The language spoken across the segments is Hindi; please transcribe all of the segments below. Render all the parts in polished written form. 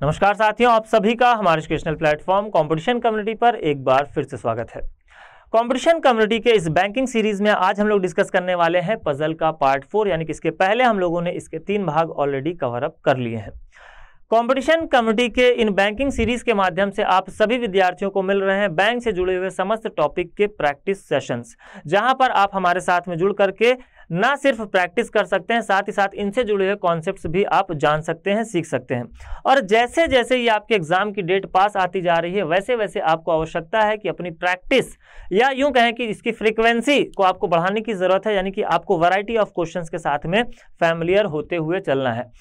नमस्कार साथियों, आप सभी का हमारे एजुकेशनल प्लेटफॉर्म कंपटीशन कम्युनिटी पर एक बार फिर से स्वागत है। कंपटीशन कम्युनिटी के इस बैंकिंग सीरीज में आज हम लोग डिस्कस करने वाले हैं पजल का पार्ट 4, यानी कि इसके पहले हम लोगों ने इसके 3 भाग ऑलरेडी कवर अप कर लिए हैं। कंपटीशन कम्युनिटी के इन बैंकिंग सीरीज के माध्यम से आप सभी विद्यार्थियों को मिल रहे हैं बैंक से जुड़े हुए समस्त टॉपिक के प्रैक्टिस सेशंस, जहां पर आप हमारे साथ में जुड़ करके ना सिर्फ प्रैक्टिस कर सकते हैं, साथ ही साथ इनसे जुड़े हुए कॉन्सेप्ट्स भी आप जान सकते हैं, सीख सकते हैं। और जैसे जैसे ये आपके एग्जाम की डेट पास आती जा रही है, वैसे वैसे आपको आवश्यकता है कि अपनी प्रैक्टिस या यूं कहें कि इसकी फ्रीक्वेंसी को आपको बढ़ाने की जरूरत है, यानी कि आपको वैरायटी ऑफ क्वेश्चंस के साथ में फैमिलियर होते हुए चलना है।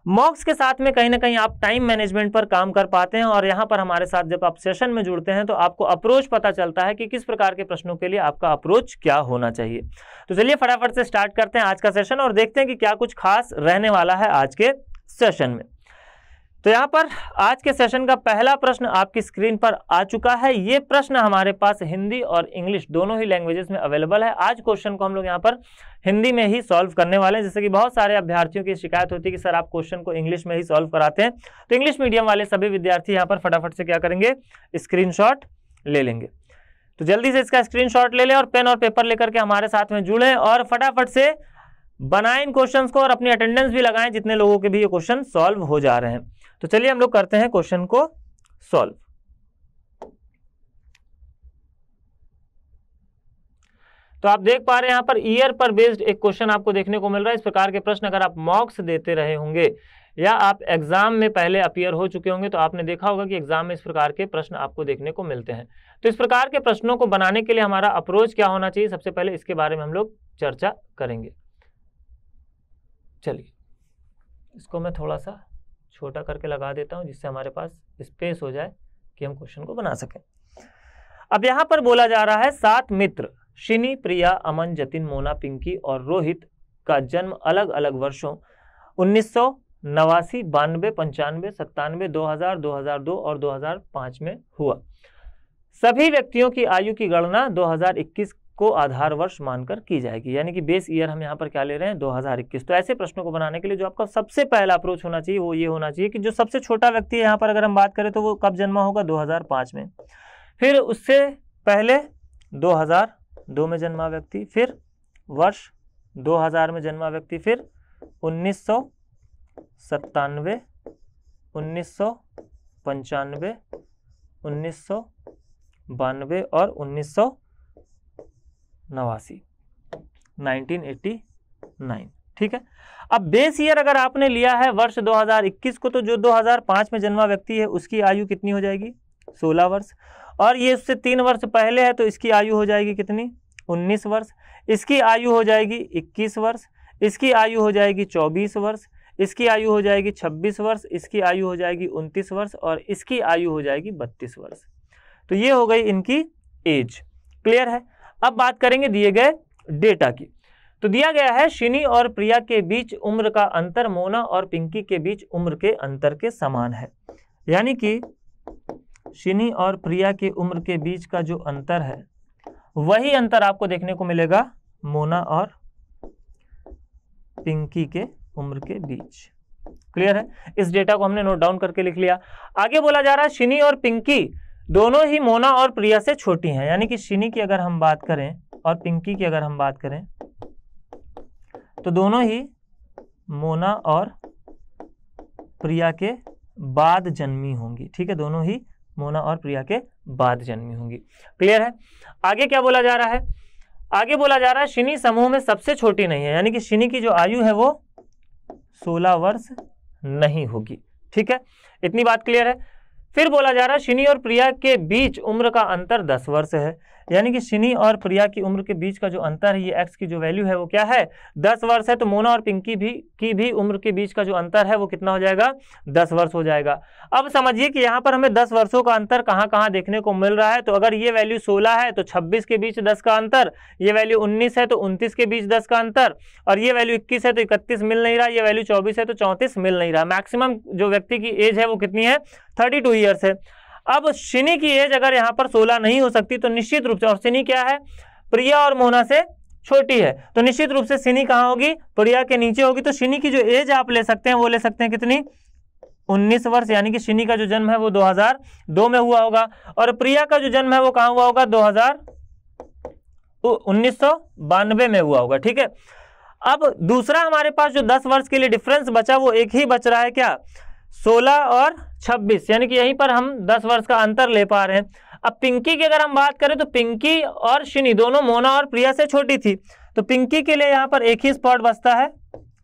मॉक्स के साथ में कहीं ना कहीं आप टाइम मैनेजमेंट पर काम कर पाते हैं, और यहाँ पर हमारे साथ जब आप सेशन में जुड़ते हैं तो आपको अप्रोच पता चलता है कि किस प्रकार के प्रश्नों के लिए आपका अप्रोच क्या होना चाहिए। तो चलिए फटाफट से स्टार्ट करते हैं आज का सेशन और देखते हैं कि क्या कुछ खास रहने वाला है आज के सेशन में। तो यहाँ पर आज के सेशन का पहला प्रश्न आपकी स्क्रीन पर आ चुका है। ये प्रश्न हमारे पास हिंदी और इंग्लिश दोनों ही लैंग्वेजेस में अवेलेबल है। आज क्वेश्चन को हम लोग यहाँ पर हिंदी में ही सॉल्व करने वाले हैं, जैसे कि बहुत सारे अभ्यर्थियों की शिकायत होती है कि सर आप क्वेश्चन को इंग्लिश में ही सॉल्व कराते हैं। तो इंग्लिश मीडियम वाले सभी विद्यार्थी यहाँ पर फटाफट से क्या करेंगे, स्क्रीनशॉट ले लेंगे। तो जल्दी से इसका स्क्रीनशॉट ले लें और पेन और पेपर लेकर के हमारे साथ में जुड़ें और फटाफट से बनाएं इन क्वेश्चंस को, और अपनी अटेंडेंस भी लगाएं जितने लोगों के भी ये क्वेश्चन सॉल्व हो जा रहे हैं। तो चलिए हम लोग करते हैं क्वेश्चन को सॉल्व। तो आप देख पा रहे हैं यहाँ पर ईयर पर बेस्ड एक क्वेश्चन आपको देखने को मिल रहा है। इस प्रकार के प्रश्न अगर आप मॉक्स देते रहे होंगे या आप एग्जाम में पहले अपीयर हो चुके होंगे तो आपने देखा होगा कि एग्जाम में इस प्रकार के प्रश्न आपको देखने को मिलते हैं। तो इस प्रकार के प्रश्नों को बनाने के लिए हमारा अप्रोच क्या होना चाहिए, सबसे पहले इसके बारे में हम लोग चर्चा करेंगे। चलिए इसको मैं थोड़ा सा छोटा करके लगा देता हूं, जिससे हमारे पास स्पेस हो जाए कि हम क्वेश्चन को बना सकें। अब यहां पर बोला जा रहा है 7 मित्र शिनी, प्रिया, अमन, जतिन, मोना, पिंकी और रोहित का जन्म अलग अलग वर्षों 1989, 92, 95, 97, 2000, 2002 और 2005 में हुआ। सभी व्यक्तियों की आयु की गणना 2021 को आधार वर्ष मानकर की जाएगी, यानी कि बेस ईयर हम यहाँ पर क्या ले रहे हैं, 2021। तो ऐसे प्रश्नों को बनाने के लिए जो आपका सबसे पहला अप्रोच होना चाहिए वो ये होना चाहिए कि जो सबसे छोटा व्यक्ति है यहाँ पर अगर हम बात करें तो वो कब जन्मा होगा, 2005 में। फिर उससे पहले 2002 में जन्मा व्यक्ति, फिर वर्ष 2000 में जन्मा व्यक्ति, फिर 1997, 1995, 1992 और 1989। ठीक है। अब बेस ईयर अगर आपने लिया है वर्ष 2021 को, तो जो 2005 में जन्मा व्यक्ति है उसकी आयु कितनी हो जाएगी, 16 वर्ष। और ये उससे 3 वर्ष पहले है तो इसकी आयु हो जाएगी कितनी, 19 वर्ष। इसकी आयु हो जाएगी 21 वर्ष, इसकी आयु हो जाएगी 24 वर्ष, इसकी आयु हो जाएगी 26 वर्ष, इसकी आयु हो जाएगी 29 वर्ष और इसकी आयु हो जाएगी 32 वर्ष। तो ये हो गई इनकी एज। क्लियर है। अब बात करेंगे दिए गए डेटा की। तो दिया गया है शिनी और प्रिया के बीच उम्र का अंतर मोना और पिंकी के बीच उम्र के अंतर के समान है, यानी कि शिनी और प्रिया के उम्र के बीच का जो अंतर है वही अंतर आपको देखने को मिलेगा मोना और पिंकी के उम्र के बीच। क्लियर है। इस डेटा को हमने नोट डाउन करके लिख लिया। आगे बोला जा रहा है शिनी और पिंकी दोनों ही मोना और प्रिया से छोटी हैं, यानी कि शिनी की अगर हम बात करें और पिंकी की अगर हम बात करें तो दोनों ही मोना और प्रिया के बाद जन्मी होंगी। ठीक है, दोनों ही मोना और प्रिया के बाद जन्मी होंगी। क्लियर है। आगे क्या बोला जा रहा है, आगे बोला जा रहा है शिनी समूह में सबसे छोटी नहीं है, यानी कि शिनी की जो आयु है वो 16 वर्ष नहीं होगी। ठीक है, इतनी बात क्लियर है। फिर बोला जा रहा है शिनी और प्रिया के बीच उम्र का अंतर 10 वर्ष है, यानी कि शिनी और प्रिया की उम्र के बीच का जो अंतर है, ये एक्स की जो वैल्यू है वो क्या है, 10 वर्ष है। तो मोना और पिंकी की भी उम्र के बीच का जो अंतर है वो कितना हो जाएगा, 10 वर्ष हो जाएगा। अब समझिए कि यहाँ पर हमें 10 वर्षों का अंतर कहाँ कहाँ देखने को मिल रहा है। तो अगर ये वैल्यू 16 है तो 26 के बीच 10 का अंतर, ये वैल्यू 19 है तो 29 के बीच 10 का अंतर, और ये वैल्यू 21 है तो 31 मिल नहीं रहा, ये वैल्यू 24 है तो 34 मिल नहीं रहा। मैक्सिमम जो व्यक्ति की एज है वो कितनी है, 32 ईयर्स है। अब शिनी की एज अगर यहाँ पर 16 नहीं हो सकती तो निश्चित रूप से, और शिनी क्या है, प्रिया और मोना से छोटी है, तो निश्चित रूप से शिनी कहाँ होगी, प्रिया के नीचे होगी। तो शिनी की जो एज आप ले सकते हैं वो ले सकते हैं कितनी, 19 वर्ष, यानी कि शिनी का जो जन्म है वो 2002 में हुआ होगा, और प्रिया का जो जन्म है वो कहाँ हुआ होगा, 1992 में हुआ होगा। ठीक है, अब दूसरा हमारे पास जो 10 वर्ष के लिए डिफरेंस बचा वो एक ही बच रहा है, क्या, 16 और 26, यानी कि यहीं पर हम 10 वर्ष का अंतर ले पा रहे हैं। अब पिंकी की अगर हम बात करें तो पिंकी और शिनी दोनों मोना और प्रिया से छोटी थी, तो पिंकी के लिए यहाँ पर एक ही स्पॉट बचता है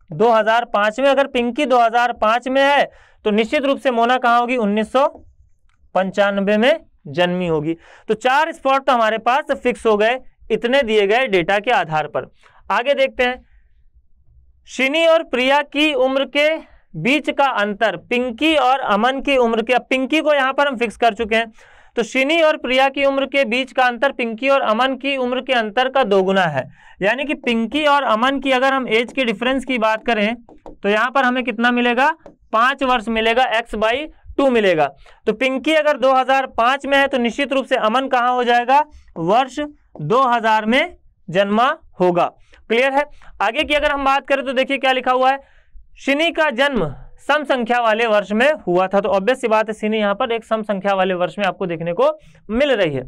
2005 में। अगर पिंकी 2005 में है तो निश्चित रूप से मोना कहाँ होगी, 1995 में जन्मी होगी। तो 4 स्पॉट तो हमारे पास फिक्स हो गए इतने दिए गए डेटा के आधार पर। आगे देखते हैं, शिनी और प्रिया की उम्र के बीच का अंतर पिंकी और अमन की उम्र के, अब पिंकी को यहां पर हम फिक्स कर चुके हैं, तो शिनी और प्रिया की उम्र के बीच का अंतर पिंकी और अमन की उम्र के अंतर का 2 गुना है। यानी कि पिंकी और अमन की अगर हम एज के डिफरेंस की बात करें तो यहां पर हमें कितना मिलेगा, 5 वर्ष मिलेगा, x/2 मिलेगा। तो पिंकी अगर 2005 में है तो निश्चित रूप से अमन कहां हो जाएगा, वर्ष 2000 में जन्मा होगा। क्लियर है। आगे की अगर हम बात करें तो देखिए क्या लिखा हुआ है, शिनी का जन्म सम संख्या वाले वर्ष में हुआ था। तो ऑब्वियस सी बात है, शिनी यहां पर एक सम संख्या वाले वर्ष में आपको देखने को मिल रही है,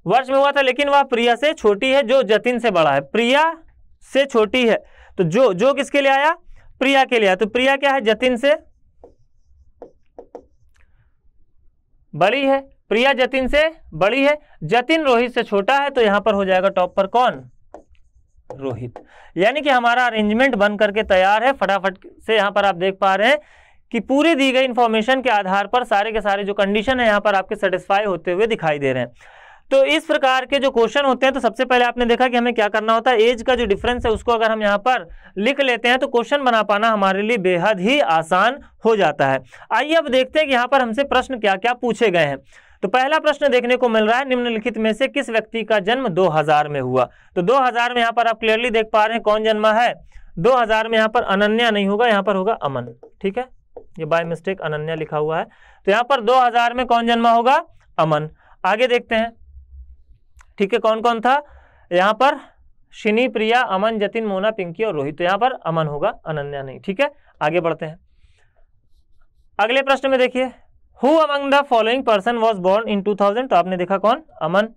वर्ष में हुआ था, लेकिन वह प्रिया से छोटी है जो जतिन से बड़ा है। प्रिया से छोटी है तो जो किसके लिए आया, प्रिया के लिए आया। तो प्रिया क्या है, जतिन से बड़ी है, प्रिया जतिन से बड़ी है, जतिन रोहित से छोटा है, तो यहां पर हो जाएगा टॉप पर कौन, रोहित। यानी कि हमारा अरेंजमेंट बन करके तैयार है। फटाफट से यहां पर आप देख पा रहे हैं कि पूरी दी गई इंफॉर्मेशन के आधार पर सारे के सारे जो कंडीशन है यहां पर आपके सेटिस्फाई होते हुए दिखाई दे रहे हैं। तो इस प्रकार के जो क्वेश्चन होते हैं, तो सबसे पहले आपने देखा कि हमें क्या करना होता है, एज का जो डिफरेंस है उसको अगर हम यहाँ पर लिख लेते हैं तो क्वेश्चन बना पाना हमारे लिए बेहद ही आसान हो जाता है। आइए अब देखते हैं कि यहाँ पर हमसे प्रश्न क्या क्या पूछे गए हैं। तो पहला प्रश्न देखने को मिल रहा है, निम्नलिखित में से किस व्यक्ति का जन्म 2000 में हुआ। तो 2000 में यहाँ पर आप क्लियरली देख पा रहे हैं कौन जन्मा है, 2000 में यहाँ पर अनन्या नहीं होगा, यहाँ पर होगा अमन। ठीक है, ये बाय मिस्टेक अनन्या लिखा हुआ है, तो यहाँ पर 2000 में कौन जन्मा होगा, अमन। आगे देखते हैं, ठीक है, कौन कौन था यहाँ पर, शिनी, प्रिया, अमन, जतिन, मोना, पिंकी और रोहित। तो यहाँ पर अमन होगा, अनन्या नहीं। ठीक है, आगे बढ़ते हैं। अगले प्रश्न में देखिए, who among the following person was born in 2000। तो आपने देखा कौन, अमन।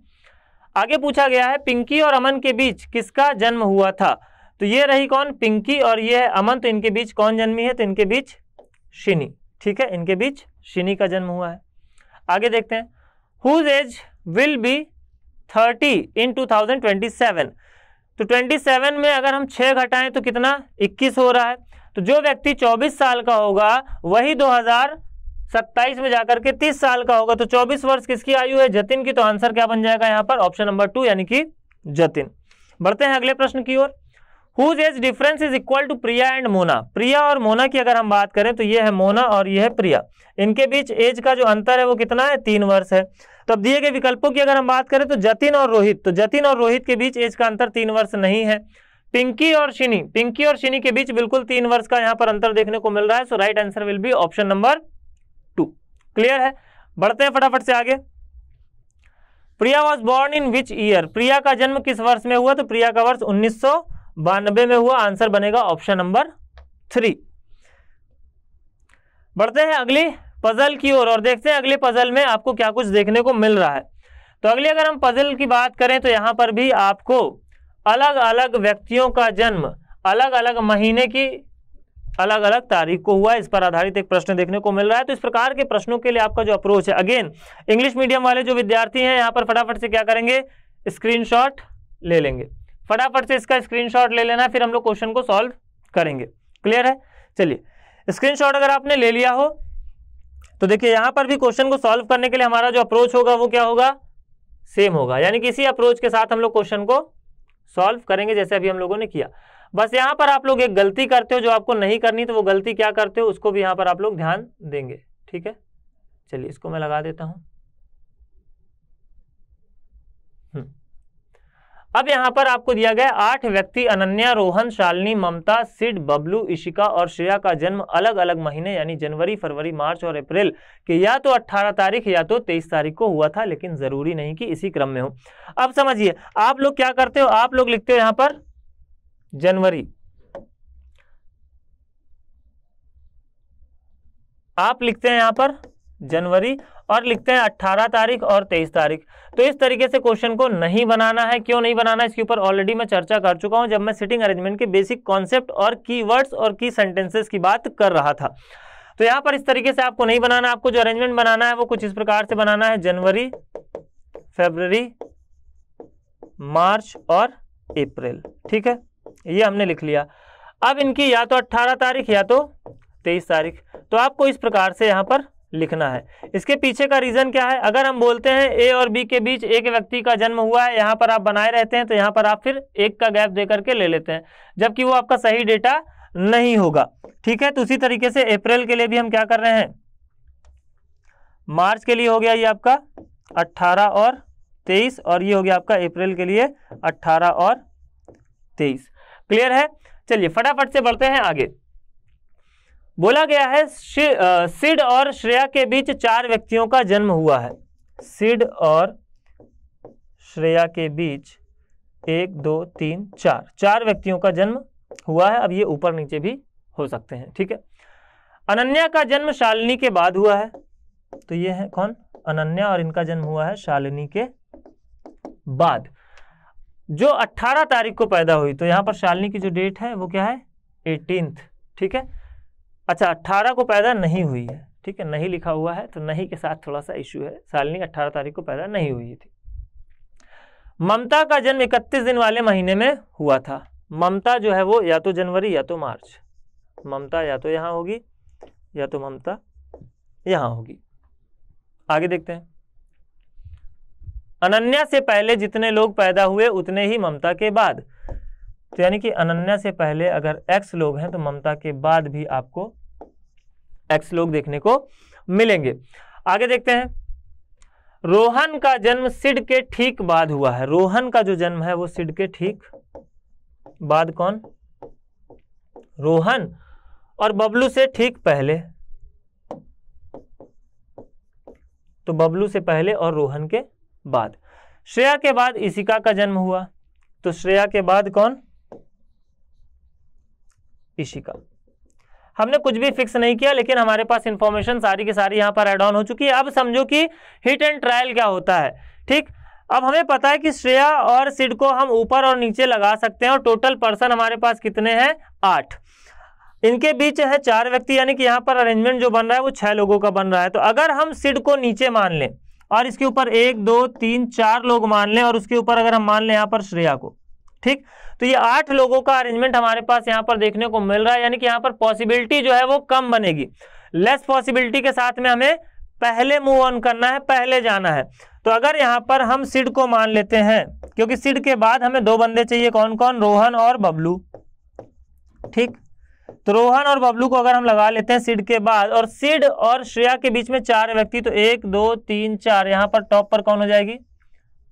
आगे पूछा गया है पिंकी और अमन के बीच किसका जन्म हुआ था। तो ये रही कौन, पिंकी, और ये है अमन। तो इनके बीच कौन जन्मी है, तो इनके बीच शिनी। ठीक है, इनके बीच शिनी का जन्म हुआ है। आगे देखते हैं, हुज एज विल बी 30 इन 2027। तो 27 में अगर हम 6 घटाएं तो कितना, 21 हो रहा है। तो जो व्यक्ति 24 साल का होगा वही 2027 में जाकर के 30 साल का होगा। तो 24 वर्ष किसकी आयु है, जतिन की। तो आंसर क्या बन जाएगा यहाँ पर, ऑप्शन नंबर 2 यानी कि जतिन। बढ़ते हैं अगले प्रश्न की ओर, whose age difference is equal to Priya and Mona. Priya और मोना की अगर हम बात करें तो ये है मोना और ये है प्रिया, इनके बीच एज का जो अंतर है वो कितना है, 3 वर्ष है। तो अब दिए गए विकल्पों की अगर हम बात करें तो जतिन और रोहित, तो जतिन और रोहित के बीच एज का अंतर 3 वर्ष नहीं है। पिंकी और शिनी के बीच बिल्कुल 3 वर्ष का यहाँ पर अंतर देखने को मिल रहा है। So right answer will be option number 2। Clear है, बढ़ते हैं फटाफट से आगे। Priya was born in which year. Priya का जन्म किस वर्ष में हुआ, तो प्रिया का वर्ष 1992 में हुआ। आंसर बनेगा ऑप्शन नंबर 3। बढ़ते हैं अगली पजल की ओर और देखते हैं अगले पजल में आपको क्या कुछ देखने को मिल रहा है। तो अगली अगर हम पजल की बात करें तो यहां पर भी आपको अलग अलग व्यक्तियों का जन्म अलग अलग महीने की अलग अलग तारीख को हुआ है, इस पर आधारित एक प्रश्न देखने को मिल रहा है। तो इस प्रकार के प्रश्नों के लिए आपका जो अप्रोच है, अगेन इंग्लिश मीडियम वाले जो विद्यार्थी हैं यहाँ पर फटाफट से क्या करेंगे, स्क्रीनशॉट ले लेंगे। फटाफट से इसका स्क्रीनशॉट ले लेना, फिर हम लोग क्वेश्चन को सॉल्व करेंगे। क्लियर है, चलिए स्क्रीनशॉट अगर आपने ले लिया हो तो देखिए यहाँ पर भी क्वेश्चन को सॉल्व करने के लिए हमारा जो अप्रोच होगा वो क्या होगा, सेम होगा। यानी कि इसी अप्रोच के साथ हम लोग क्वेश्चन को सॉल्व करेंगे जैसे अभी हम लोगों ने किया। बस यहाँ पर आप लोग एक गलती करते हो जो आपको नहीं करनी, तो वो गलती क्या करते हो उसको भी यहाँ पर आप लोग ध्यान देंगे। ठीक है, चलिए इसको मैं लगा देता हूँ। अब यहाँ पर आपको दिया गया 8 व्यक्ति अनन्या, रोहन, शालिनी, ममता, सिड, बबलू, इशिका और श्रेया का जन्म अलग अलग महीने यानी जनवरी, फरवरी, मार्च और अप्रैल के या तो 18 तारीख या तो 23 तारीख को हुआ था, लेकिन जरूरी नहीं कि इसी क्रम में हो। अब समझिए आप लोग क्या करते हो, आप लोग लिखते हो यहाँ पर जनवरी, आप लिखते हैं यहाँ पर जनवरी और लिखते हैं 18 तारीख और 23 तारीख। तो इस तरीके से क्वेश्चन को नहीं बनाना है। क्यों नहीं बनाना, इसके ऊपर ऑलरेडी मैं चर्चा कर चुका हूं जब मैं सिटिंग अरेंजमेंट के बेसिक कॉन्सेप्ट और कीवर्ड्स और की सेंटेंसेस की बात कर रहा था। तो यहाँ पर इस तरीके से आपको नहीं बनाना, आपको जो अरेंजमेंट बनाना है वो कुछ इस प्रकार से बनाना है, जनवरी, फरवरी, मार्च और अप्रैल। ठीक है, ये हमने लिख लिया। अब इनकी या तो 18 तारीख या तो 23 तारीख, तो आपको इस प्रकार से यहाँ पर लिखना है। इसके पीछे का रीजन क्या है, अगर हम बोलते हैं ए और बी के बीच एक व्यक्ति का जन्म हुआ है, यहाँ पर आप बनाए रहते हैं, तो यहाँ पर आप फिर एक का गैप दे करके ले लेते हैं, जबकि वो आपका सही डेटा नहीं होगा। ठीक है, तो उसी तरीके से अप्रैल के लिए भी हम क्या कर रहे हैं, मार्च के लिए हो गया ये आपका 18 और 23, और ये हो गया आपका अप्रैल के लिए 18 और 23। क्लियर है। चलिए फटाफट से बढ़ते हैं आगे। बोला गया है सिड और श्रेया के बीच 4 व्यक्तियों का जन्म हुआ है। सिड और श्रेया के बीच 1 2 3 4 व्यक्तियों का जन्म हुआ है। अब ये ऊपर नीचे भी हो सकते हैं। ठीक है, अनन्या का जन्म शालिनी के बाद हुआ है। तो ये है कौन, अनन्या, और इनका जन्म हुआ है शालिनी के बाद, जो 18 तारीख को पैदा हुई। तो यहां पर शालिनी की जो डेट है वो क्या है, 18th। ठीक है, अच्छा 18 को पैदा नहीं हुई है। ठीक है, नहीं लिखा हुआ है, तो नहीं के साथ थोड़ा सा इश्यू है, शालिनी 18 तारीख को पैदा नहीं हुई थी। ममता का जन्म 31 दिन वाले महीने में हुआ था। ममता जो है वो या तो जनवरी या तो मार्च, ममता या तो यहां होगी या तो ममता यहां होगी। आगे देखते हैं, अनन्या से पहले जितने लोग पैदा हुए उतने ही ममता के बाद। तो यानी कि अनन्या से पहले अगर x लोग हैं तो ममता के बाद भी आपको x लोग देखने को मिलेंगे। आगे देखते हैं, रोहन का जन्म सिड के ठीक बाद हुआ है। रोहन का जो जन्म है वो सिड के ठीक बाद, कौन, रोहन, और बबलू से ठीक पहले। तो बबलू से पहले और रोहन के बाद। श्रेया के बाद इशिका का जन्म हुआ। तो श्रेया के बाद कौन, इशिका। हमने कुछ भी फिक्स नहीं किया, लेकिन हमारे पास इंफॉर्मेशन सारी की सारी यहां पर ऐड ऑन हो चुकी है। अब समझो कि हिट एंड ट्रायल क्या होता है। ठीक, अब हमें पता है कि श्रेया और सिड को हम ऊपर और नीचे लगा सकते हैं, और टोटल पर्सन हमारे पास कितने हैं, 8। इनके बीच है 4 व्यक्ति, यानी कि यहाँ पर अरेंजमेंट जो बन रहा है वो 6 लोगों का बन रहा है। तो अगर हम सिड को नीचे मान लें और इसके ऊपर 1 2 3 4 लोग मान लें, और उसके ऊपर अगर हम मान लें यहाँ पर श्रेया को, ठीक, तो ये 8 लोगों का अरेंजमेंट हमारे पास यहाँ पर देखने को मिल रहा है। यानी कि यहाँ पर पॉसिबिलिटी जो है वो कम बनेगी। लेस पॉसिबिलिटी के साथ में हमें पहले मूव ऑन करना है, पहले जाना है। तो अगर यहाँ पर हम सिड को मान लेते हैं, क्योंकि सिड के बाद हमें 2 बंदे चाहिए, कौन कौन, रोहन और बबलू। ठीक, तो रोहन और बबलू को अगर हम लगा लेते हैं सिड के बाद, और सिड और श्रेया के बीच में 4 व्यक्ति, तो 1 2 3 4, यहाँ पर टॉप पर कौन हो जाएगी,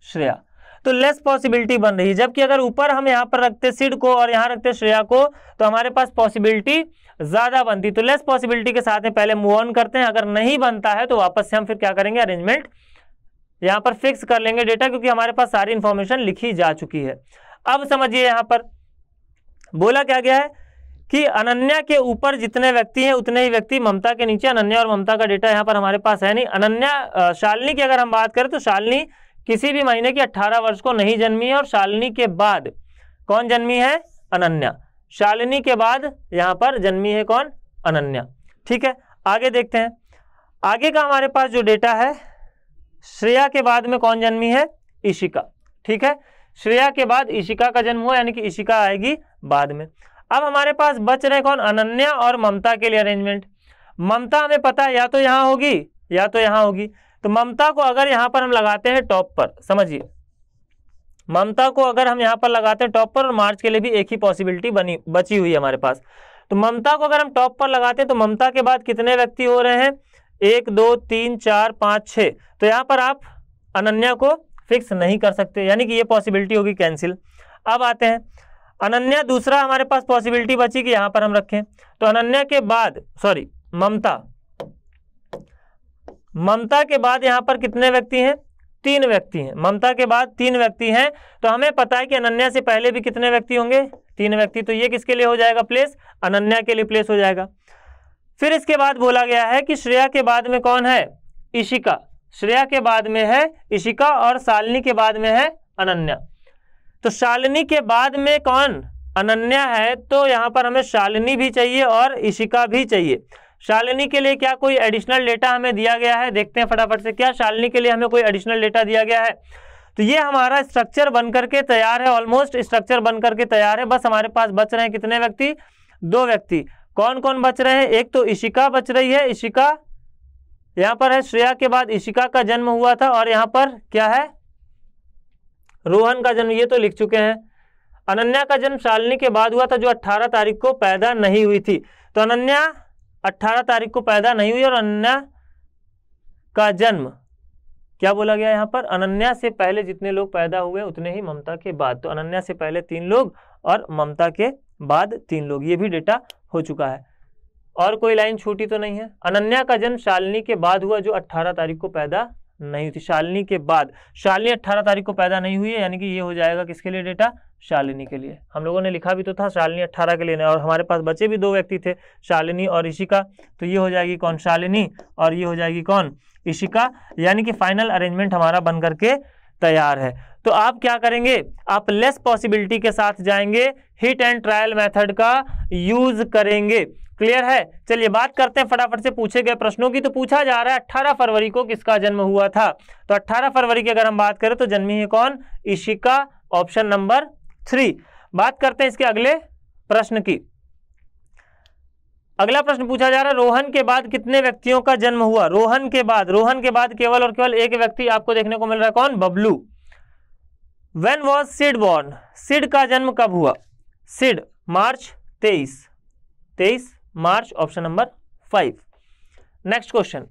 श्रेया। तो लेस पॉसिबिलिटी बन रही है। जबकि अगर ऊपर हम यहाँ पर रखते सिड को और यहाँ रखते श्रेया को, तो हमारे पास पॉसिबिलिटी ज्यादा बनती। तो लेस पॉसिबिलिटी के साथ में पहले मूव ऑन करते हैं। अगर नहीं बनता है तो वापस से हम फिर क्या करेंगे, अरेंजमेंट यहाँ पर फिक्स कर लेंगे डेटा, क्योंकि हमारे पास सारी इंफॉर्मेशन लिखी जा चुकी है। अब समझिए यहाँ पर बोला क्या गया है कि अनन्या के ऊपर जितने व्यक्ति हैं उतने ही व्यक्ति ममता के नीचे। अनन्या और ममता का डेटा यहाँ पर हमारे पास है नहीं। अनन्या, शालिनी की अगर हम बात करें तो शालिनी किसी भी महीने की 18 वर्ष को नहीं जन्मी है, और शालिनी के बाद कौन जन्मी है, अनन्या। शालिनी के बाद यहाँ पर जन्मी है कौन, अनन्या। ठीक है, आगे देखते हैं। आगे का हमारे पास जो डेटा है, श्रेया के बाद में कौन जन्मी है, इशिका। ठीक है, श्रेया के बाद इशिका का जन्म हुआ, यानी कि इशिका आएगी बाद में। अब हमारे पास बच रहे कौन, अनन्या और ममता के लिए अरेंजमेंट। ममता हमें पता है या तो यहाँ होगी या तो यहाँ होगी। तो ममता को अगर यहाँ पर हम लगाते हैं टॉप पर, समझिए, ममता को अगर हम यहाँ पर लगाते हैं टॉप पर, और मार्च के लिए भी एक ही पॉसिबिलिटी बची हुई है हमारे पास। तो ममता को अगर हम टॉप पर लगाते हैं तो ममता के बाद कितने व्यक्ति हो रहे हैं, 1 2 3 4 5 6। तो यहाँ पर आप अनन्या को फिक्स नहीं कर सकते, यानी कि ये पॉसिबिलिटी होगी कैंसिल। अब आते हैं अनन्या, दूसरा हमारे पास पॉसिबिलिटी बची कि यहाँ पर हम रखें। तो अनन्या के बाद, सॉरी, ममता के बाद यहाँ पर कितने व्यक्ति हैं, 3 व्यक्ति हैं। ममता के बाद 3 व्यक्ति हैं। तो हमें पता है कि अनन्या से पहले भी कितने व्यक्ति होंगे, 3 व्यक्ति। तो ये किसके लिए हो जाएगा प्लेस, अनन्या के लिए प्लेस हो जाएगा। फिर इसके बाद बोला गया है कि श्रेया के बाद में कौन है, इशिका। श्रेया के बाद में है इशिका और शालिनी के बाद में है अनन्या। तो शालिनी के बाद में कौन, अनन्या है, तो यहाँ पर हमें शालिनी भी चाहिए और इशिका भी चाहिए। शालिनी के लिए क्या कोई एडिशनल डेटा हमें दिया गया है, देखते हैं फटाफट से। क्या शालिनी के लिए हमें कोई एडिशनल डेटा दिया गया है? तो ये हमारा स्ट्रक्चर बनकर के तैयार है, ऑलमोस्ट स्ट्रक्चर बनकर के तैयार है। बस हमारे पास बच रहे हैं कितने व्यक्ति, 2 व्यक्ति। कौन कौन बच रहे हैं? एक तो इशिका बच रही है, इशिका यहाँ पर है, श्रेया के बाद इशिका का जन्म हुआ था और यहाँ पर क्या है, रोहन का जन्म, ये तो लिख चुके हैं। अनन्या का जन्म शालिनी के बाद हुआ था, जो 18 तारीख को पैदा नहीं हुई थी। तो अनन्या 18 तारीख को पैदा नहीं हुई और अनन्या का जन्म क्या बोला गया यहाँ पर, अनन्या से पहले जितने लोग पैदा हुए उतने ही ममता के बाद। तो अनन्या से पहले 3 लोग और ममता के बाद 3 लोग, ये भी डेटा हो चुका है। और कोई लाइन छूटी तो नहीं है? अनन्या का जन्म शालिनी के बाद हुआ, जो 18 तारीख को पैदा नहीं हुई थी। शालिनी के बाद, शालिनी 18 तारीख को पैदा नहीं हुई है, यानी कि ये हो जाएगा किसके लिए डेटा, शालिनी के लिए। हम लोगों ने लिखा भी तो था शालिनी 18 के लिए, और हमारे पास बचे भी 2 व्यक्ति थे, शालिनी और इशिका। तो ये हो जाएगी कौन, शालिनी, और ये हो जाएगी कौन, इशिका। यानी कि फाइनल अरेंजमेंट हमारा बन करके तैयार है। तो आप क्या करेंगे, आप लेस पॉसिबिलिटी के साथ जाएंगे, हिट एंड ट्रायल मेथड का यूज करेंगे। क्लियर है? चलिए बात करते हैं फटाफट से पूछे गए प्रश्नों की। तो पूछा जा रहा है 18 फरवरी को किसका जन्म हुआ था? तो 18 फरवरी की अगर हम बात करें तो जन्मी है कौन, इशिका, ऑप्शन नंबर 3। बात करते हैं इसके अगले प्रश्न की। अगला प्रश्न पूछा जा रहा है, रोहन के बाद कितने व्यक्तियों का जन्म हुआ? रोहन के बाद केवल और केवल एक व्यक्ति आपको देखने को मिल रहा है, कौन, Bablu. When was Sid born? Sid का जन्म कब हुआ? Sid March 23 March, option number 5। Next question,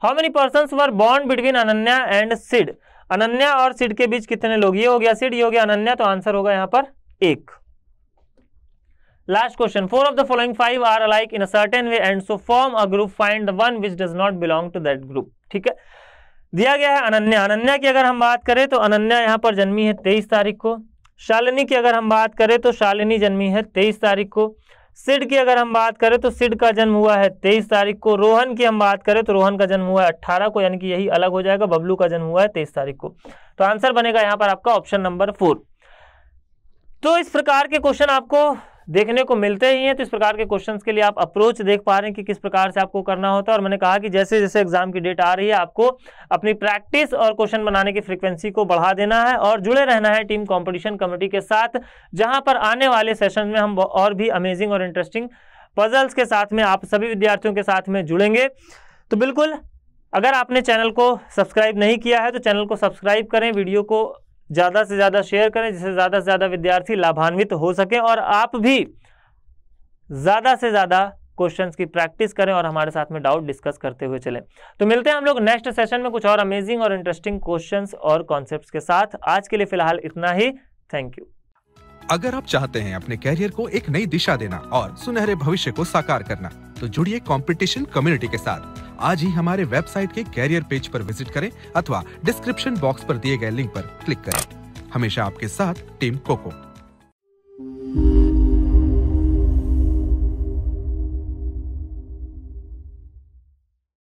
how many persons were born between Ananya and Sid? Ananya और सिड के बीच कितने लोग? ये हो गया सिड, ये हो गया अनन्या, तो आंसर होगा यहाँ पर 1। Last question, 4 of the following 5 are alike in a certain way and so form a group, find the one which does not belong to that group। ठीक है, दिया गया है अनन्या। अनन्या की अगर हम बात करें तो अनन्या यहाँ पर जन्मी है 23 तारीख को। शालिनी की अगर हम बात करें तो शालिनी जन्मी है 23 तारीख को। सिड की अगर हम बात करें तो सिड का जन्म हुआ है 23 तारीख को। रोहन की हम बात करें तो रोहन का जन्म हुआ है 18 को, यानी कि यही अलग हो जाएगा। बबलू का जन्म हुआ है 23 तारीख को। तो आंसर बनेगा यहाँ पर आपका ऑप्शन नंबर 4। तो इस प्रकार के क्वेश्चन आपको देखने को मिलते ही हैं। तो इस प्रकार के क्वेश्चंस के लिए आप अप्रोच देख पा रहे हैं कि किस प्रकार से आपको करना होता है। और मैंने कहा कि जैसे जैसे एग्जाम की डेट आ रही है, आपको अपनी प्रैक्टिस और क्वेश्चन बनाने की फ्रीक्वेंसी को बढ़ा देना है और जुड़े रहना है टीम कंपटीशन कम्युनिटी के साथ, जहां पर आने वाले सेशन में हम और भी अमेजिंग और इंटरेस्टिंग पजल्स के साथ में आप सभी विद्यार्थियों के साथ में जुड़ेंगे। तो बिल्कुल, अगर आपने चैनल को सब्सक्राइब नहीं किया है तो चैनल को सब्सक्राइब करें, वीडियो को ज़्यादा से ज़्यादा शेयर करें, जिससे ज़्यादा से ज़्यादा विद्यार्थी लाभान्वित हो सकें और आप भी ज़्यादा से ज़्यादा क्वेश्चंस की प्रैक्टिस करें और हमारे साथ में डाउट डिस्कस करते हुए चलें। तो मिलते हैं हम लोग नेक्स्ट सेशन में कुछ और अमेजिंग और इंटरेस्टिंग क्वेश्चंस और कॉन्सेप्ट्स के साथ। आज के लिए फिलहाल इतना ही। Thank you. अगर आप चाहते हैं अपने कैरियर को एक नई दिशा देना और सुनहरे भविष्य को साकार करना, तो जुड़िए कंपटीशन कम्युनिटी के साथ। आज ही हमारे वेबसाइट के कैरियर पेज पर विजिट करें अथवा डिस्क्रिप्शन बॉक्स पर दिए गए लिंक पर क्लिक करें। हमेशा आपके साथ टीम कोको।